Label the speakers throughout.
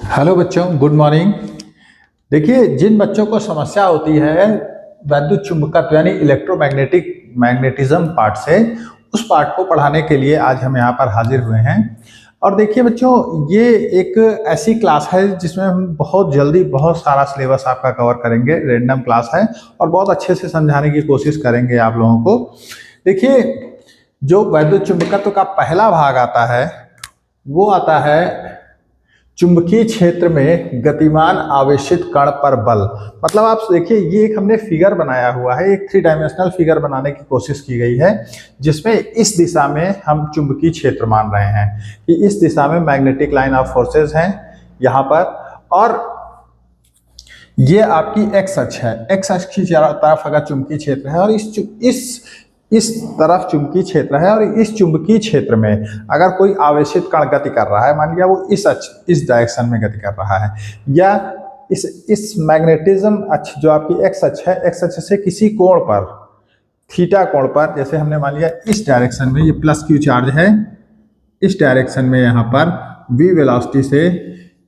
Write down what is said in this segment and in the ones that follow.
Speaker 1: Hello बच्चों, good morning. देखिए, जिन बच्चों को समस्या होती है वैद्युत चुंबकत्व यानी मैग्नेटिज्म पार्ट से, उस पार्ट को पढ़ाने के लिए आज हम यहाँ पर हाजिर हुए हैं। और देखिए बच्चों, ये एक ऐसी क्लास है जिसमें हम बहुत जल्दी बहुत सारा सिलेबस आपका कवर करेंगे। रैंडम क्लास है और बहुत अच्छे से समझाने की कोशिश करेंगे आप लोगों को। देखिए, जो वैद्युत चुंबकत्व का पहला भाग आता है वो आता है चुंबकीय क्षेत्र में गतिमान आवेशित कण पर बल। मतलब आप देखिए, ये एक हमने फिगर बनाया हुआ है, एक 3 डायमेंशनल फिगर बनाने की कोशिश की गई है, जिसमें इस दिशा में हम चुंबकीय क्षेत्र मान रहे हैं कि इस दिशा में मैग्नेटिक लाइन ऑफ फोर्सेस हैं यहाँ पर, और ये आपकी एक्स अक्ष है। एक्स अक्ष की तरफ अगर चुंबकीय क्षेत्र है और इस तरफ चुंबकीय क्षेत्र है, और इस चुंबकीय क्षेत्र में अगर कोई आवेशित कण गति कर रहा है, मान लिया वो इस डायरेक्शन में गति कर रहा है, या इस मैग्नेटिज्म अक्ष जो आपकी एक्स अक्ष है, एक्स अक्ष से किसी कोण पर, थीटा कोण पर, जैसे हमने मान लिया इस डायरेक्शन में ये प्लस क्यू चार्ज है, इस डायरेक्शन में यहाँ पर v वेलोसिटी से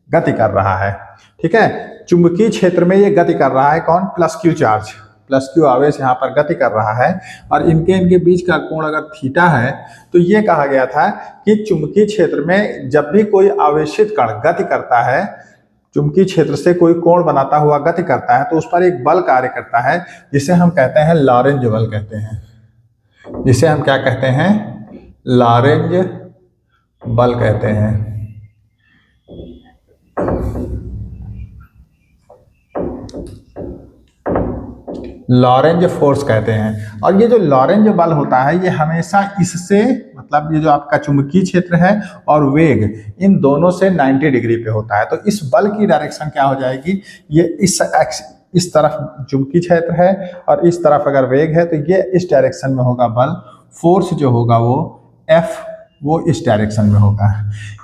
Speaker 1: गति कर रहा है। ठीक है, चुंबकीय क्षेत्र में ये गति कर रहा है कौन? Plus Q charge, plus Q आवेश यहाँ पर गति कर रहा है, और इनके बीच का कोण अगर थीटा है, तो ये कहा गया था कि चुंबकीय क्षेत्र में जब भी कोई आवेशित कण गति करता है, चुंबकीय क्षेत्र से कोई कोण बनाता हुआ गति करता है, तो उस पर एक बल कार्य करता है, जिसे हम कहते हैं लॉरेंज बल कहते हैं। जिसे हम क्या कहते हैं? लॉरेंज बल कहते हैं। लॉरेंज फोर्स कहते हैं। और ये जो लॉरेंज बल होता है, ये हमेशा इससे, मतलब ये जो आपका चुंबकीय क्षेत्र है और वेग, इन दोनों से 90 डिग्री पे होता है। तो इस बल की डायरेक्शन क्या हो जाएगी? ये इस तरफ चुंबकीय क्षेत्र है और इस तरफ अगर वेग है, तो ये इस डायरेक्शन में होगा बल। फोर्स जो होगा वो F, वो इस डायरेक्शन में होगा।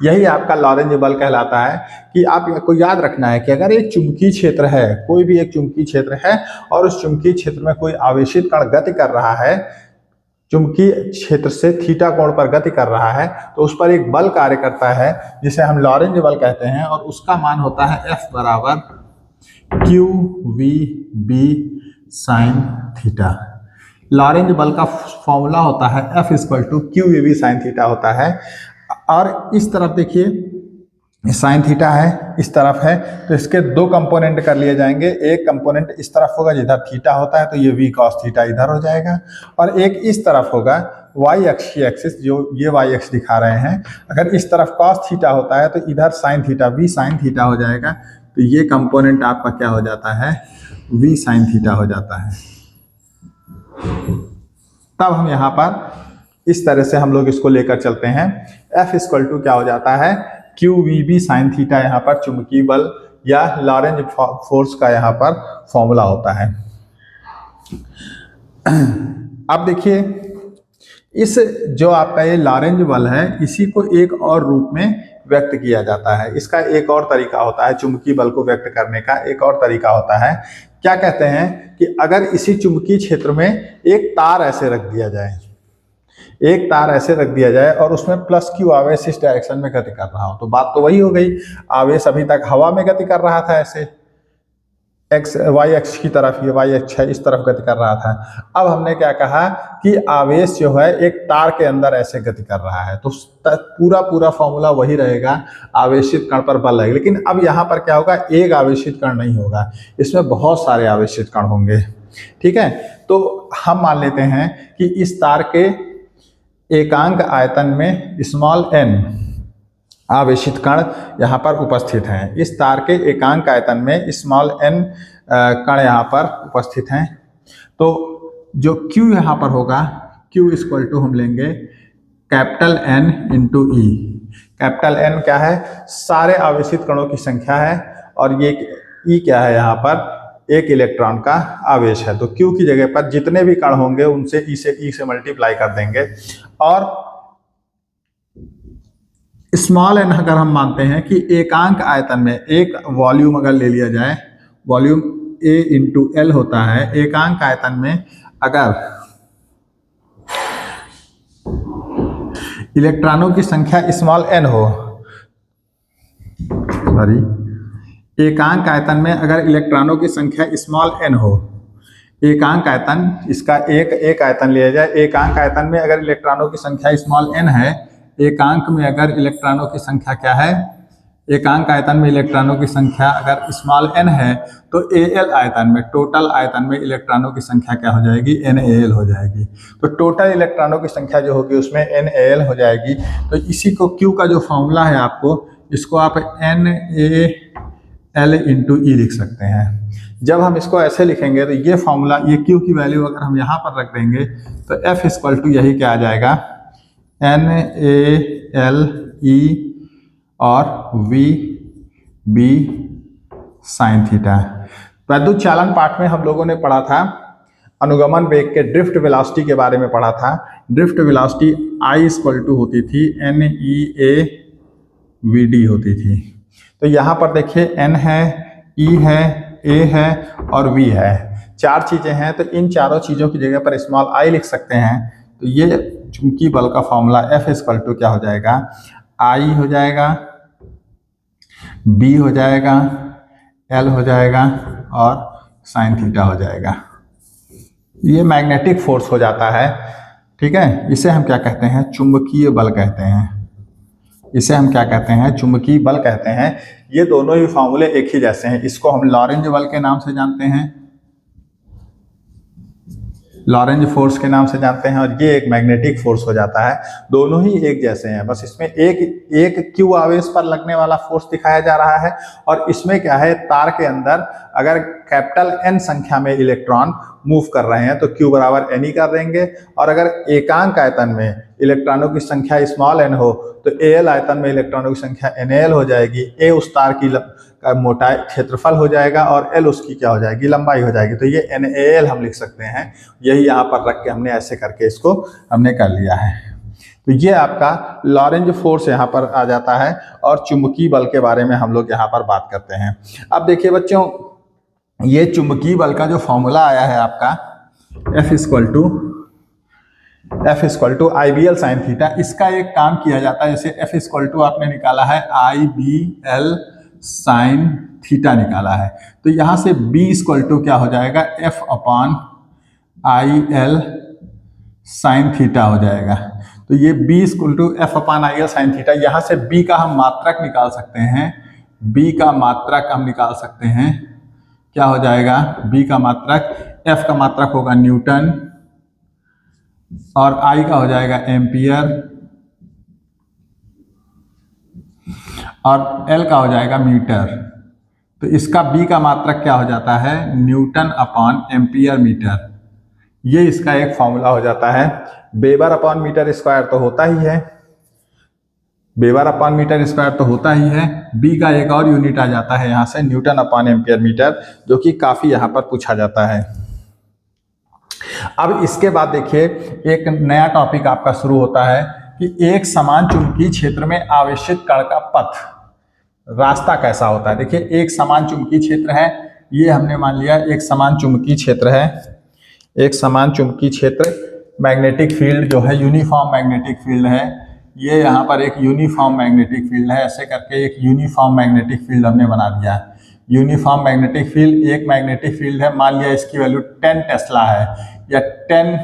Speaker 1: यही आपका लॉरेंज बल कहलाता है। कि आपको याद रखना है कि अगर एक चुंबकीय क्षेत्र है, कोई भी एक चुंबकीय क्षेत्र है, और उस चुंबकीय क्षेत्र में कोई आवेशित कण गति कर रहा है, चुंबकीय क्षेत्र से थीटा कोण पर गति कर रहा है, तो उस पर एक बल कार्य करता है जिसे हम लॉरेंज बल कहते हैं, और उसका मान होता है F बराबर QVB साइन थीटा। लॉरेंज बल का फॉर्मूला होता है F = QVB साइन थीटा होता है। और इस तरफ देखिए साइन थीटा है, इस तरफ है, तो इसके दो कंपोनेंट कर लिए जाएंगे। एक कंपोनेंट इस तरफ होगा जिधर थीटा होता है, तो ये V cos थीटा इधर हो जाएगा, और एक इस तरफ होगा y अक्ष की एक्सिस, जो ये y अक्ष दिखा रहे हैं। अगर इस तरफ cos थीटा होता है, तो इधर sine theta, V sign theta हो जाएगा। तो ये कंपोनेंट आपका क्या हो जाता है? V साइन थीटा हो जाता है। तब हम यहाँ पर इस तरह से हम लोग इसको लेकर चलते हैं। F = क्या हो जाता है? QVB साइन थीटा यहाँ पर चुंबकीय बल या लॉरेंज फोर्स का यहाँ पर फॉर्मूला होता है। अब देखिए, इस जो आपका ये लॉरेंज बल है, इसी को एक और रूप में व्यक्त किया जाता है। इसका एक और तरीका होता है, चुंबकीय बल को व्यक्त करने का एक और तरीका होता है। क्या कहते हैं कि अगर इसी चुंबकीय क्षेत्र में एक तार ऐसे रख दिया जाए, एक तार ऐसे रख दिया जाए, और उसमें प्लस क्यू आवेश इस डायरेक्शन में गति कर रहा हो, तो बात तो वही हो गई। आवेश अभी तक हवा में गति कर रहा था, ऐसे y अक्ष की तरफ, ये y अक्ष है, इस तरफ गति कर रहा था। अब हमने क्या कहा कि आवेश जो है एक तार के अंदर ऐसे गति कर रहा है, तो पूरा फॉर्मूला वही रहेगा, आवेशित कण पर बल लगेगा। लेकिन अब यहाँ पर क्या होगा? एक आवेशित कण नहीं होगा, इसमें बहुत सारे आवेशित कण होंगे। ठीक है, तो हम मान लेते हैं कि इस तार के एकांक आयतन में n आवेशित कण यहाँ पर उपस्थित हैं। इस तार के एकांक आयतन में n कण यहाँ पर उपस्थित हैं। तो जो Q यहाँ पर होगा, Q = हम लेंगे capital N × E। Capital N क्या है? सारे आवेशित कणों की संख्या है, और ये E क्या है? यहाँ पर एक इलेक्ट्रॉन का आवेश है। तो Q की जगह पर जितने भी कण होंगे उनसे E से मल्टीप्लाई कर देंगे, और n अगर हम मानते हैं कि एकांक आयतन में एक वॉल्यूम अगर ले लिया जाए, वॉल्यूम A × L होता है। एकांक आयतन में अगर इलेक्ट्रॉनों की संख्या n हो, एकांक आयतन में अगर इलेक्ट्रॉनों की संख्या स्मॉल n हो, एकांक आयतन, इसका एक आयतन लिया जाए, एकांक आयतन में अगर इलेक्ट्रॉनों की संख्या स्मॉल n है, एकांक में अगर इलेक्ट्रॉनों की संख्या क्या है, एकांक आयतन में इलेक्ट्रॉनों की संख्या अगर स्मॉल n है, तो Al आयतन में, टोटल आयतन में इलेक्ट्रॉनों की संख्या क्या हो जाएगी, NaL हो जाएगी। तो टोटल इलेक्ट्रॉनों की संख्या जो होगी उसमें NaL हो जाएगी। तो इसी को Q का जो फॉर्मूला है आपको, इसको आप NaL इंटू E लिख सकते हैं। जब हम इसको ऐसे लिखेंगे तो ये फॉर्मूला, ये Q की वैल्यू अगर हम यहाँ पर रख देंगे तो F इक्वल टू यही क्या आ जाएगा, NaLE और VB साइन थीटा। वैद्युत चालन पाठ में हम लोगों ने पढ़ा था, अनुगमन वेग के ड्रिफ्ट वेलोसिटी के बारे में पढ़ा था। Drift velocity I equal to होती थी NeAVD होती थी। तो यहाँ पर देखिए N है, E है, A है और V है, चार चीजें हैं। तो इन चारों चीजों की जगह पर स्मॉल I लिख सकते हैं। तो ये चुंबकीय बल का फॉर्मूला F इक्वल टू क्या हो जाएगा, I हो जाएगा, B हो जाएगा, L हो जाएगा और साइन थीटा हो जाएगा। ये मैग्नेटिक फोर्स हो जाता है, ठीक है। इसे हम क्या कहते हैं, चुंबकीय बल कहते हैं। इसे हम क्या कहते हैं, चुंबकीय बल कहते हैं। ये दोनों ही फॉर्मूले एक ही जैसे हैं। इसको हम लॉरेंज बल के नाम से जानते हैं, लॉरेंज फोर्स के नाम से जानते हैं, और ये एक मैग्नेटिक फोर्स हो जाता है। दोनों ही एक जैसे हैं, बस इसमें एक क्यू आवेश पर लगने वाला फोर्स दिखाया जा रहा है, और इसमें क्या है, तार के अंदर अगर कैपिटल N संख्या में इलेक्ट्रॉन मूव कर रहे हैं तो Q बराबर Ne कर देंगे, और अगर एकांक आयतन में इलेक्ट्रॉनों की संख्या स्मॉल n हो तो Al आयतन में इलेक्ट्रॉनों की संख्या NaL हो जाएगी। A उस तार की मोटाई, क्षेत्रफल हो जाएगा, और L उसकी क्या हो जाएगी, लंबाई हो जाएगी। तो ये NaL हम लिख सकते हैं। यही यहाँ पर रख के हमने ऐसे करके इसको हमने कर लिया है। तो ये आपका लॉरेंज फोर्स यहाँ पर आ जाता है, और चुंबकीय बल के बारे में हम लोग यहाँ पर बात करते हैं। अब देखिए बच्चों, ये चुंबकीय बल का जो फॉर्मूला आया है आपका F equal to IBL sine theta, इसका एक काम किया जाता है। जैसे F इक्वल टू आपने निकाला है IBL साइन थीटा निकाला है, तो यहाँ से B इक्वल टू क्या हो जाएगा, F upon IL sine theta हो जाएगा। तो ये B equal to F upon IL sine theta, यहाँ से B का हम मात्रक निकाल सकते हैं। B का मात्रक हम निकाल सकते हैं, क्या हो जाएगा, B का मात्रक, F का मात्रक होगा न्यूटन, और I का हो जाएगा एम्पियर, और L का हो जाएगा मीटर। तो इसका B का मात्रक क्या हो जाता है, न्यूटन अपॉन एम्पियर मीटर। ये इसका एक फॉर्मूला हो जाता है। वेबर अपॉन मीटर स्क्वायर तो होता ही है, वेबर अपॉन मीटर स्क्वायर तो होता ही है। B का एक और यूनिट आ जाता है यहाँ से, न्यूटन अपॉन एम्पियर मीटर, जो कि काफी यहाँ पर पूछा जाता है। अब इसके बाद देखिए, एक नया टॉपिक आपका शुरू होता है कि एक समान चुंबकीय क्षेत्र में आवेशित कण का पथ, रास्ता कैसा होता है। देखिए, एक समान चुंबकीय क्षेत्र है, ये हमने मान लिया एक समान चुंबकीय क्षेत्र है, एक समान चुंबकीय क्षेत्र, मैग्नेटिक फील्ड जो है यूनिफॉर्म मैग्नेटिक फील्ड है, ये यहाँ पर एक यूनिफॉर्म मैग्नेटिक फील्ड है। ऐसे करके एक यूनिफॉर्म मैग्नेटिक फील्ड हमने बना दिया है। यूनिफॉर्म मैग्नेटिक फील्ड एक मैग्नेटिक फील्ड है, मान लिया इसकी वैल्यू 10 टेस्ला है या 10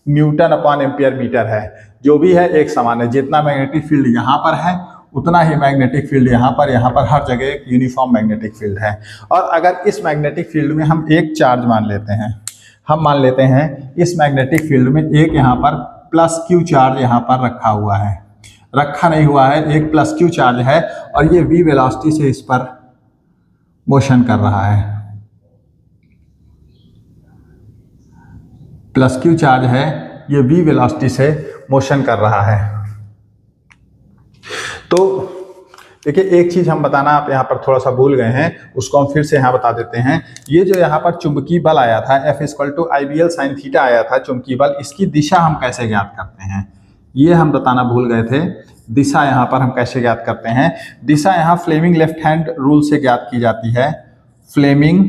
Speaker 1: न्यूटन अपॉन एम्पियर मीटर है, जो भी है एक समान है। जितना मैग्नेटिक फील्ड यहाँ पर है उतना ही मैग्नेटिक फील्ड यहाँ पर हर जगह एक यूनिफॉर्म मैग्नेटिक फील्ड है। और अगर इस मैग्नेटिक फील्ड में हम एक चार्ज मान लेते हैं, हम मान लेते हैं इस मैग्नेटिक फील्ड में एक यहाँ पर प्लस Q चार्ज यहाँ पर रखा हुआ है, रखा नहीं हुआ है, एक प्लस Q चार्ज है, और ये V वेलोसिटी से इस पर मोशन कर रहा है, प्लस Q चार्ज है, ये V वेलोसिटी से मोशन कर रहा है। तो देखिए, एक चीज हम बताना आप यहाँ पर थोड़ा सा भूल गए हैं, उसको हम फिर से यहाँ बता देते हैं। ये जो यहाँ पर चुंबकीय बल आया था, F equal to IBL sine theta आया था चुंबकीय बल, इसकी दिशा हम कैसे ज्ञात करते हैं, ये हम बताना भूल गए थे। दिशा यहाँ पर हम कैसे ज्ञात करते हैं, दिशा यहाँ फ्लेमिंग लेफ्ट हैंड रूल से ज्ञात की जाती है। फ्लेमिंग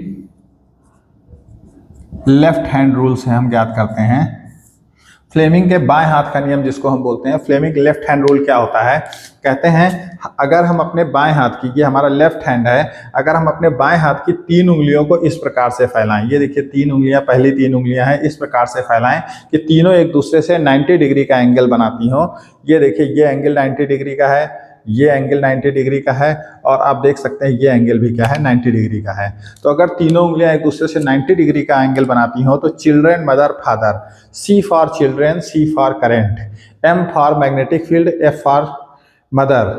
Speaker 1: लेफ्ट हैंड रूल से हम ज्ञात करते हैं। फ्लेमिंग के बाएं हाथ का नियम जिसको हम बोलते हैं, फ्लेमिंग लेफ्ट हैंड रूल क्या होता है, कहते हैं अगर हम अपने बाएं हाथ की, ये हमारा लेफ्ट हैंड है, अगर हम अपने बाएं हाथ की 3 उंगलियों को इस प्रकार से फैलाएं, ये देखिए 3 उंगलियां, पहली 3 उंगलियां हैं, इस प्रकार से फैलाएं कि तीनों एक दूसरे से 90 डिग्री का एंगल बनाती हो। ये देखिए ये एंगल 90 डिग्री का है, ये एंगल 90 डिग्री का है, और आप देख सकते हैं ये एंगल भी क्या है, 90 डिग्री का है। तो अगर तीनों उंगलियां एक दूसरे से 90 डिग्री का एंगल बनाती हो तो children, mother, father, C for children, C for current, M for magnetic field, F for mother,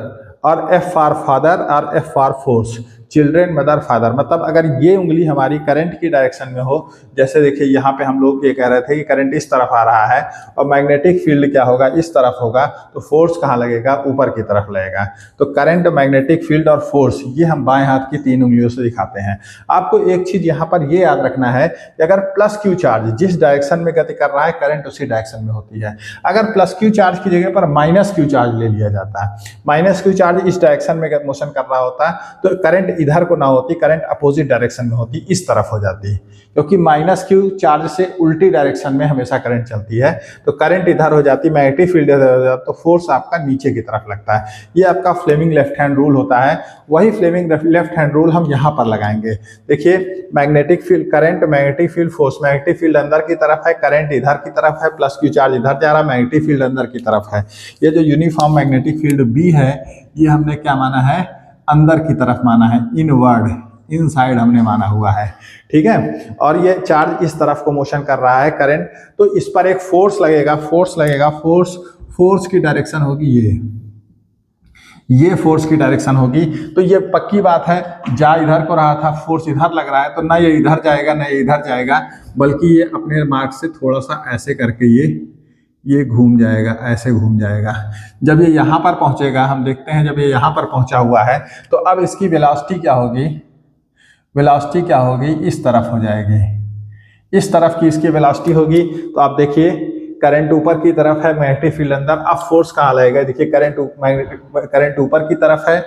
Speaker 1: और F फॉर फादर और F for force, children, mother, father. मतलब अगर ये उंगली हमारी करंट की डायरेक्शन में हो, जैसे देखिए यहाँ पे हम लोग ये कह रहे थे कि करंट इस तरफ आ रहा है और मैग्नेटिक फील्ड क्या होगा, इस तरफ होगा, तो फोर्स कहाँ लगेगा, ऊपर की तरफ लगेगा। तो करंट, मैग्नेटिक फील्ड और फोर्स ये हम बाएं हाथ की 3 उंगलियों से दिखाते हैं। आपको एक चीज यहाँ पर ये याद रखना है कि अगर प्लस क्यू चार्ज जिस डायरेक्शन में गति कर रहा है, करंट उसी डायरेक्शन में होती है। अगर प्लस क्यू चार्ज की जगह पर माइनस क्यू चार्ज ले लिया जाता है, माइनस क्यू चार्ज इस डायरेक्शन में मोशन कर रहा होता है, तो करंट इधर को ना होती, करंट अपोजिट डायरेक्शन में होती, इस तरफ हो जाती, क्योंकि माइनस क्यू चार्ज से उल्टी डायरेक्शन में हमेशा करंट चलती है। तो करंट इधर हो जाती, मैग्नेटिक फील्ड इधर हो जाता, तो फोर्स आपका नीचे की तरफ लगता है। ये आपका फ्लेमिंग लेफ्ट हैंड रूल होता है। वही फ्लेमिंग लेफ्ट हैंड रूल हम यहाँ पर लगाएंगे। देखिए magnetic field, current, magnetic field, force, magnetic field अंदर की तरफ है, करंट इधर की तरफ है, प्लस क्यू चार्ज इधर जा रहा है, मैग्नेटिक फील्ड अंदर की तरफ है। ये जो यूनिफॉर्म मैग्नेटिक फील्ड बी है, ये हमने क्या माना है, अंदर की तरफ माना है, इनवर्ड, इनसाइड हमने माना हुआ है, ठीक है। और ये चार्ज इस तरफ को मोशन कर रहा है करंट, तो इस पर एक फोर्स लगेगा, फोर्स की डायरेक्शन होगी ये फोर्स की डायरेक्शन होगी। तो ये पक्की बात है, जा इधर को रहा था, फोर्स इधर लग रहा है, तो ना ये इधर जाएगा ना ये इधर जाएगा, बल्कि ये अपने मार्ग से थोड़ा सा ऐसे करके ये घूम जाएगा, ऐसे घूम जाएगा। जब ये यहाँ पर पहुँचेगा, हम देखते हैं जब ये यहाँ पर पहुँचा हुआ है, तो अब इसकी वेलोसिटी क्या होगी, वेलोसिटी क्या होगी, इस तरफ हो जाएगी, इस तरफ की इसकी वेलोसिटी होगी। तो आप देखिए करंट ऊपर की तरफ है, मैग्नेटिक फील्ड अंदर, अब फोर्स कहाँ लगेगा, देखिए करंट ऊपर की तरफ है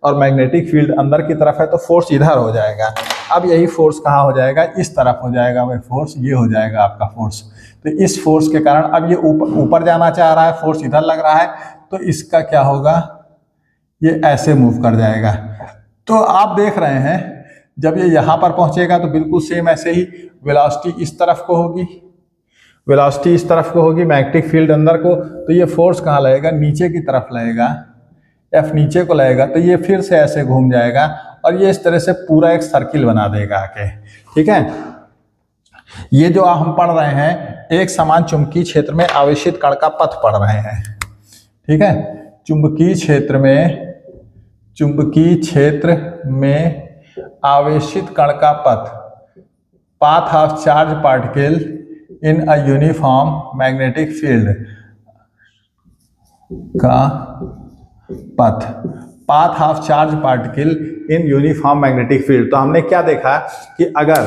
Speaker 1: और मैग्नेटिक फील्ड अंदर की तरफ है, तो फोर्स इधर हो जाएगा। अब यही फोर्स कहाँ हो जाएगा, इस तरफ हो जाएगा, वह फोर्स ये हो जाएगा आपका फोर्स। तो इस फोर्स के कारण अब ये ऊपर जाना चाह रहा है, फोर्स इधर लग रहा है, तो इसका क्या होगा, ये ऐसे मूव कर जाएगा। तो आप देख रहे हैं जब ये यहाँ पर पहुँचेगा तो बिल्कुल सेम ऐसे ही वेलोसिटी इस तरफ को होगी, वेलोसिटी इस तरफ को होगी, मैग्नेटिक फील्ड अंदर को, तो ये फोर्स कहाँ लगेगा, नीचे की तरफ लगेगा, F नीचे को लगेगा, तो ये फिर से ऐसे घूम जाएगा और ये इस तरह से पूरा एक सर्किल बना देगा आके, ठीक है। ये जो हम पढ़ रहे हैं, एक समान चुंबकीय क्षेत्र में आवेशित कण का पथ पढ़ रहे हैं, ठीक है। चुंबकीय क्षेत्र में आवेशित कण का पथ, path of charge particle in a uniform magnetic field का पथ, path of charge particle in uniform magnetic field. तो हमने क्या देखा कि अगर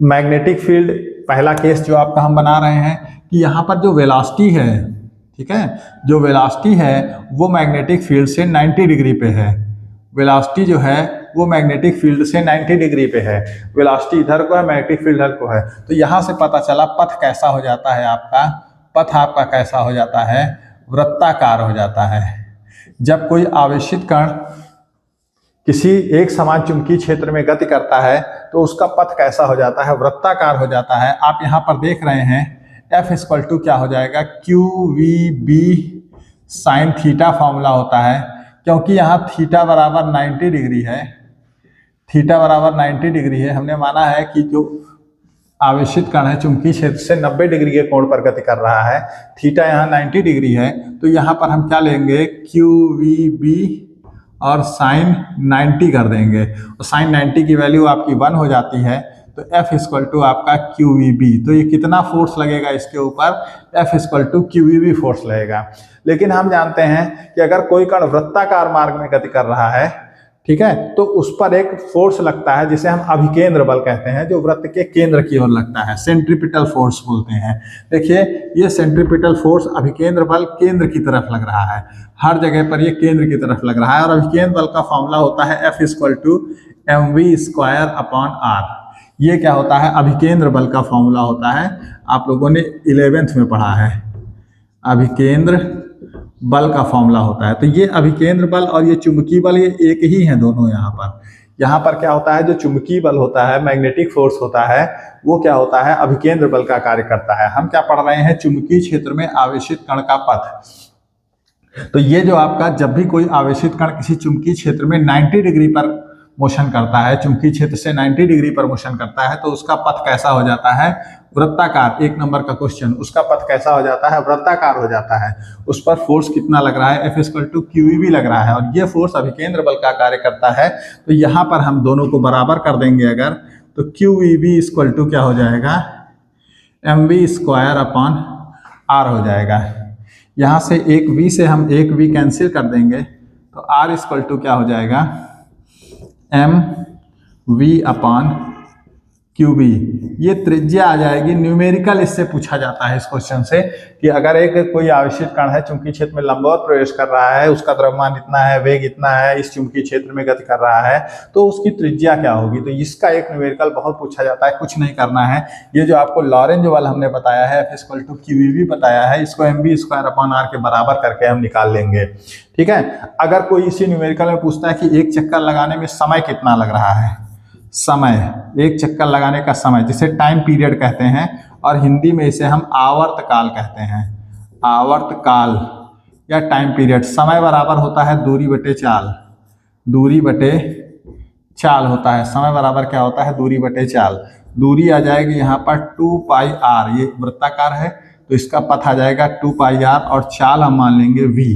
Speaker 1: मैग्नेटिक फील्ड, पहला केस जो आपका हम बना रहे हैं कि यहाँ पर जो वेलोसिटी है, ठीक है, जो वेलोसिटी है वो मैग्नेटिक फील्ड से 90 डिग्री पे है, वेलोसिटी जो है वो मैग्नेटिक फील्ड से 90 डिग्री पे है, वेलोसिटी इधर को है, मैग्नेटिक फील्ड इधर को है। तो यहाँ से पता चला पथ कैसा हो जाता है आपका, पथ आपका कैसा हो जाता है, वृत्ताकार हो जाता है। जब कोई आवेशित कण किसी एक समान चुंबकीय क्षेत्र में गति करता है तो उसका पथ कैसा हो जाता है, वृत्ताकार हो जाता है। आप यहाँ पर देख रहे हैं F इक्वल टू क्या हो जाएगा, QVB साइन थीटा फॉर्मूला होता है, क्योंकि यहाँ थीटा बराबर 90 डिग्री है, थीटा बराबर 90 डिग्री है। हमने माना है कि जो आवेशित कण है चुंबकीय क्षेत्र से 90 डिग्री के कोण पर गति कर रहा है, थीटा यहाँ 90 डिग्री है, तो यहाँ पर हम क्या लेंगे, QVB और साइन 90 कर देंगे, और साइन 90 की वैल्यू आपकी 1 हो जाती है, तो F इक्वल टू आपका QVB। तो ये कितना फोर्स लगेगा इसके ऊपर, F equal to QVB force लगेगा। लेकिन हम जानते हैं कि अगर कोई कण वृत्ताकार मार्ग में गति कर रहा है, ठीक है, तो उस पर एक फोर्स लगता है जिसे हम अभिकेंद्र बल कहते हैं, जो वृत्त के केंद्र की ओर लगता है, सेंट्रीपिटल फोर्स बोलते हैं। देखिए ये सेंट्रीपिटल फोर्स अभिकेंद्र बल केंद्र की तरफ लग रहा है, हर जगह पर ये केंद्र की तरफ लग रहा है, और अभिकेंद्र बल का फॉर्मूला होता है F equal to mv² upon r। ये क्या होता है, अभिकेंद्र बल का फॉर्मूला होता है, आप लोगों ने 11th में पढ़ा है, अभिकेंद्र बल का फॉर्मूला होता है। तो ये अभिकेंद्र बल और ये चुंबकीय बल ये एक ही है दोनों। यहाँ पर क्या होता है, जो चुंबकीय बल होता है, मैग्नेटिक फोर्स होता है, वो क्या होता है, अभिकेंद्र बल का कार्य करता है। हम क्या पढ़ रहे हैं, चुंबकीय क्षेत्र में आवेशित कण का पथ। तो ये जो आपका, जब भी कोई आवेशित कण किसी चुंबकीय क्षेत्र में 90 डिग्री पर मोशन करता है, चुंबकीय क्षेत्र से 90 डिग्री पर मोशन करता है, तो उसका पथ कैसा हो जाता है, वृत्ताकार। 1 नंबर का क्वेश्चन, उसका पथ कैसा हो जाता है, वृत्ताकार हो जाता है। उस पर फोर्स कितना लग रहा है, F=QEV लग रहा है, और ये फोर्स अभिकेंद्र बल का कार्य करता है। तो यहाँ पर हम दोनों को बराबर कर देंगे अगर, तो QEV क्या हो जाएगा, mv²/r हो जाएगा। यहाँ से एक v से हम एक v कैंसिल कर देंगे, तो r क्या हो जाएगा, mv/qb। ये त्रिज्या आ जाएगी। न्यूमेरिकल इससे पूछा जाता है इस क्वेश्चन से, कि अगर एक कोई आवेशित कण है, चुंबकीय क्षेत्र में लंबवत प्रवेश कर रहा है, उसका द्रव्यमान इतना है, वेग इतना है, इस चुंबकीय क्षेत्र में गति कर रहा है, तो उसकी त्रिज्या क्या होगी। तो इसका एक न्यूमेरिकल बहुत पूछा जाता है, कुछ नहीं करना है। ये जो आपको लॉरेंज बल हमने बताया है, F=QEV बताया है, इसको mv²/r के बराबर करके हम निकाल लेंगे। ठीक है। अगर कोई इसी न्यूमेरिकल में पूछता है कि एक चक्कर लगाने में समय कितना लग रहा है, समय, एक चक्कर लगाने का समय, जिसे टाइम पीरियड कहते हैं, और हिंदी में इसे हम आवर्त काल कहते हैं। आवर्त काल या टाइम पीरियड। समय बराबर होता है दूरी बटे चाल, दूरी बटे चाल होता है। समय बराबर क्या होता है, दूरी बटे चाल। दूरी आ जाएगी यहाँ पर 2πr, ये वृत्ताकार है तो इसका पथ आ जाएगा 2πr, और चाल हम मान लेंगे v।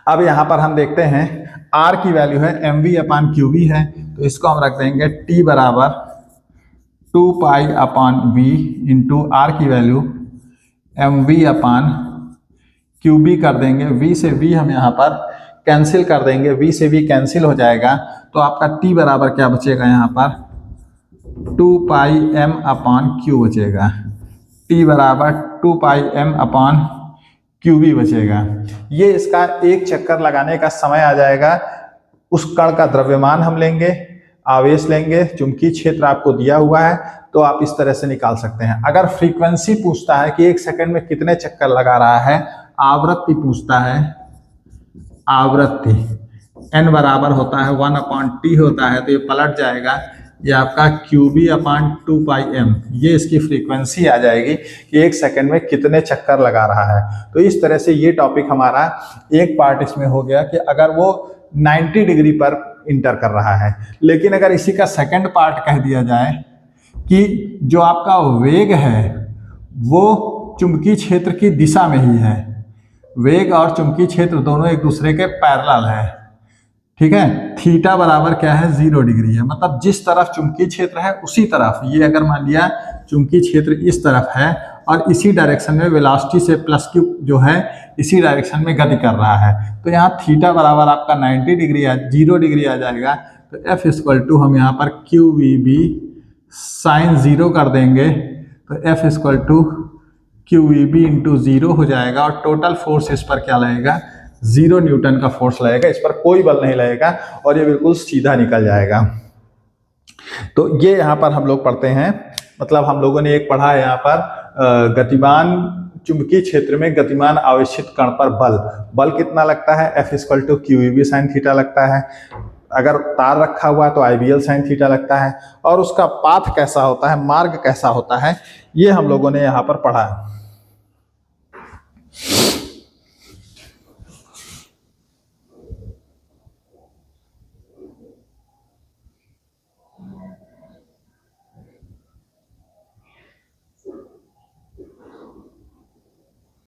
Speaker 1: अब यहाँ पर हम देखते हैं r की वैल्यू है mv/qb है, तो इसको हम रख देंगे t = 2π/v इंटू r की वैल्यू mv/qb कर देंगे। v से v हम यहाँ पर कैंसिल कर देंगे, v से v कैंसिल हो जाएगा, तो आपका t बराबर क्या बचेगा, यहाँ पर 2πm/q बचेगा। t बराबर 2πm/qb बचेगा। ये इसका एक चक्कर लगाने का समय आ जाएगा। उस कण का द्रव्यमान हम लेंगे, आवेश लेंगे, चुंबकीय क्षेत्र आपको दिया हुआ है, तो आप इस तरह से निकाल सकते हैं। अगर फ्रीक्वेंसी पूछता है कि 1 सेकंड में कितने चक्कर लगा रहा है, आवृत्ति पूछता है, आवृत्ति n बराबर होता है 1/t होता है, तो ये पलट जाएगा, ये आपका QB/2πm, ये इसकी फ्रीक्वेंसी आ जाएगी कि 1 सेकंड में कितने चक्कर लगा रहा है। तो इस तरह से ये टॉपिक हमारा एक पार्ट इसमें हो गया कि अगर वो 90 डिग्री पर इंटर कर रहा है। लेकिन अगर इसी का सेकंड पार्ट कह दिया जाए कि जो आपका वेग है वो चुंबकीय क्षेत्र की दिशा में ही है, वेग और चुंबकीय क्षेत्र दोनों एक दूसरे के पैरेलल है। ठीक है। थीटा बराबर क्या है, 0 डिग्री है, मतलब जिस तरफ चुंबकीय क्षेत्र है उसी तरफ, ये अगर मान लिया चुंबकीय क्षेत्र इस तरफ है और इसी डायरेक्शन में वेलोसिटी से प्लस क्यू जो है इसी डायरेक्शन में गति कर रहा है, तो यहाँ थीटा बराबर आपका 90 डिग्री 0 डिग्री आ जाएगा। तो F हम यहाँ पर QVB sin 0 कर देंगे, तो F QVB इंटू 0 हो जाएगा, और टोटल फोर्स इस पर क्या लगेगा, 0 न्यूटन का फोर्स लगेगा, इस पर कोई बल नहीं लगेगा और ये बिल्कुल सीधा निकल जाएगा। तो ये यहाँ पर हम लोग पढ़ते हैं, मतलब हम लोगों ने एक पढ़ा है यहाँ पर गतिमान चुंबकीय क्षेत्र में गतिमान आवेशित कण पर बल कितना लगता है, F=QEB sin थीटा लगता है। अगर तार रखा हुआ है तो IBL sin थीटा लगता है, और उसका पाथ कैसा होता है, मार्ग कैसा होता है, ये हम लोगों ने यहाँ पर पढ़ा है।